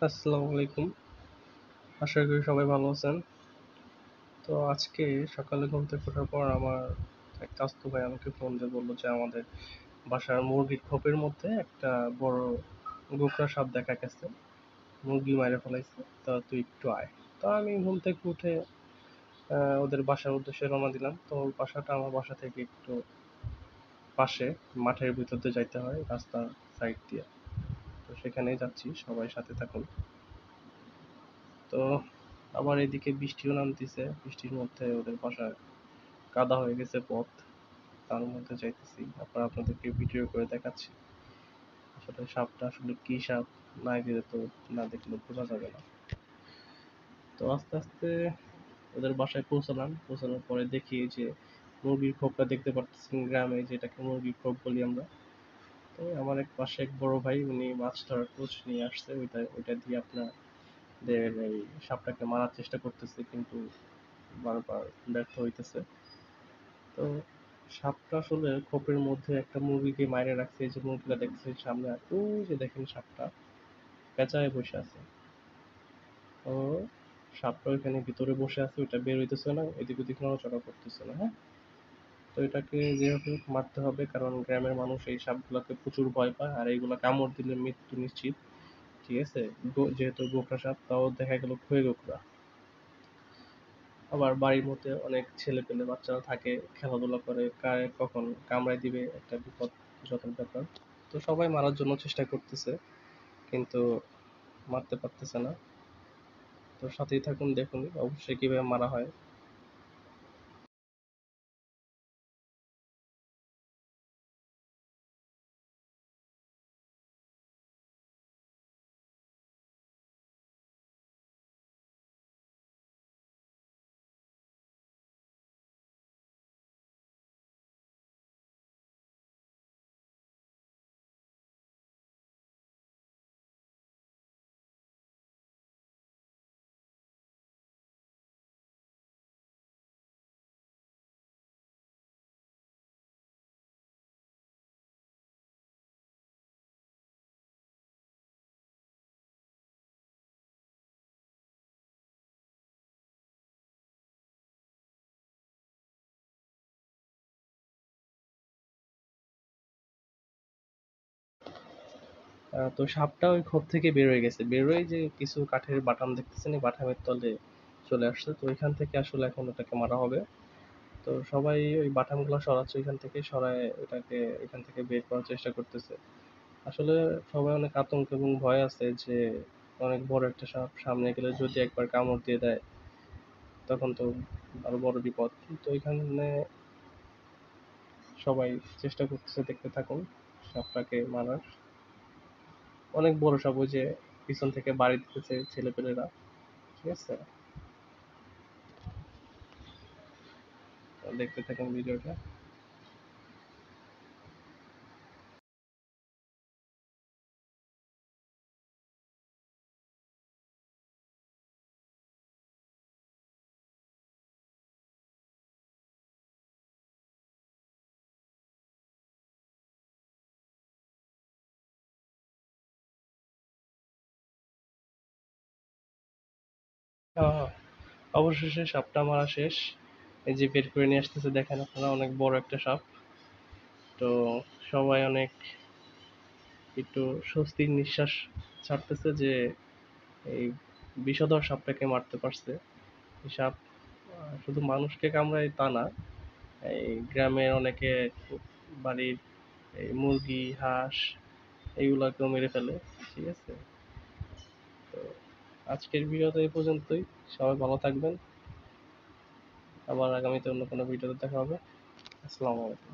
আসসালামু আলাইকুম। আশা করি সবাই ভালো আছেন। তো আজকে সকালে ঘুম থেকে ওঠার পর আমার এক চাচাতো ভাই আমাকে ফোন দিয়ে বলল যে আমাদের বাসার মুরগির খোপের মধ্যে একটা বড় গোকড়া সাপ দেখা গেছে। মুরগি মাইরে ফেলাইছে। তা তুই একটু আয়। তো আমি ঘুম থেকে উঠে ওদের বাসার উদ্দেশ্যে রওনা দিলাম। তো ওর বাসাটা আমার বাসা থেকে একটু পাশে, মাঠের ভিতর দিয়ে যাইতে হয় রাস্তার সাইড দিয়ে। তো সেখানেই যাচ্ছি, সবাই সাথে থাকুন। তো আবার এদিকে বৃষ্টিও নামতেছে, বৃষ্টির মধ্যে ওদের বাসায় কাদা হয়ে গেছে পথ, তার মধ্যে যাইতেছি। তারপর আপনাদেরকে ভিডিও করে দেখাচ্ছি আসলে সাপটা আসলে কি সাপ, না গেলে তো, না দেখলে বোঝা যাবে না। তো আস্তে আস্তে ওদের বাসায় পৌঁছালাম। পৌঁছানোর পরে দেখি যে মুরগির খোপটা দেখতে পাচ্ছেন, গ্রামে যেটাকে মুরগির খোপ বলি আমরা। তো আমার এক পাশে এক বড় ভাই, উনি মাছ ধরার টোচ নিয়ে আসছে, ওইটা দিয়ে আপনাদের এই সাপটাকে মারার চেষ্টা করতেছে, কিন্তু বারবার ব্যর্থ হইতেছে। তো সাপটা আসলে খোপের মধ্যে একটা মুরগিকে মাইরে রাখছে। এই যে মুরগিটা দেখতেছেন সামনে, আর ওই যে দেখেন সাপটা পেঁচায় বসে আছে। তো সাপটা ওইখানে ভিতরে বসে আছে, ওইটা বের হইতেছে না, এদিক ওদিক নড়াচড়া করতেছে না। হ্যাঁ, তো এটাকে যেভাবে হোক মারতে হবে, কারণ গ্রামের মানুষ এই সাপগুলোকে প্রচুর ভয় পায়, আর এইগুলা কামড় দিলে মৃত্যু নিশ্চিত। ঠিক আছে, যেহেতু গোখরা সাপ, তাও দেখা গেল খয়ে গোখরা। আবার বাড়ির মধ্যে অনেক ছেলেপেলে বাচ্চারা থাকে, খেলাধুলা করে, কারে কখন কামড়ায় দিবে একটা বিপজ্জনক ব্যাপার। তো সবাই মারার জন্য চেষ্টা করতেছে, কিন্তু মারতে পারতেছে না। তো সাথেই থাকুন, দেখুন অবশ্যই কিভাবে মারা হয়। তো সাপটা ওই খোপ থেকে বের হয়ে গেছে, বের হয়ে যে কিছু কাঠের বাটাম দেখতেছেন, এই বাটামের তলে চলে আসছে। তো ওইখান থেকে আসলে এখন ওটাকে মারা হবে। তো সবাই ওই বাটামগুলো সরাচ্ছে, ওইখান থেকে সরায় ওটাকে এখান থেকে বের করার চেষ্টা করতেছে। আসলে সবাই অনেক আতঙ্ক এবং ভয় আছে যে অনেক বড় একটা সাপ সামনে গেলে যদি একবার কামড় দিয়ে দেয়, তখন তো আরো বড় বিপদ। তো এখানে সবাই চেষ্টা করতেছে, দেখতে থাকুন সাপটাকে মারার। অনেক বড় সাপ, ওই যে পিছন থেকে বাড়ি দিতেছে ছেলেপেলেরা। ঠিক আছে, দেখতে থাকুন ভিডিওটা। আহ, অবশেষে সাপটা মারা শেষ। এই যে বের করে নিয়ে আসতেছে, দেখেন আপনারা, অনেক বড় একটা সাপ। তো সবাই অনেক একটু স্বস্তির নিঃশ্বাস ছাড়তেছে যে এই বিষধর সাপটাকে মারতে পারছে। এই সাপ শুধু মানুষকে কামড়ায় তা না, এই গ্রামের অনেকে বাড়ির এই মুরগি, হাঁস এইগুলাকেও মেরে ফেলে। ঠিক আছে, তো আজকের ভিডিওটা এই পর্যন্তই। সবাই ভালো থাকবেন। আবার আগামীতে অন্য কোনো ভিডিওতে দেখা হবে। আসসালামু আলাইকুম।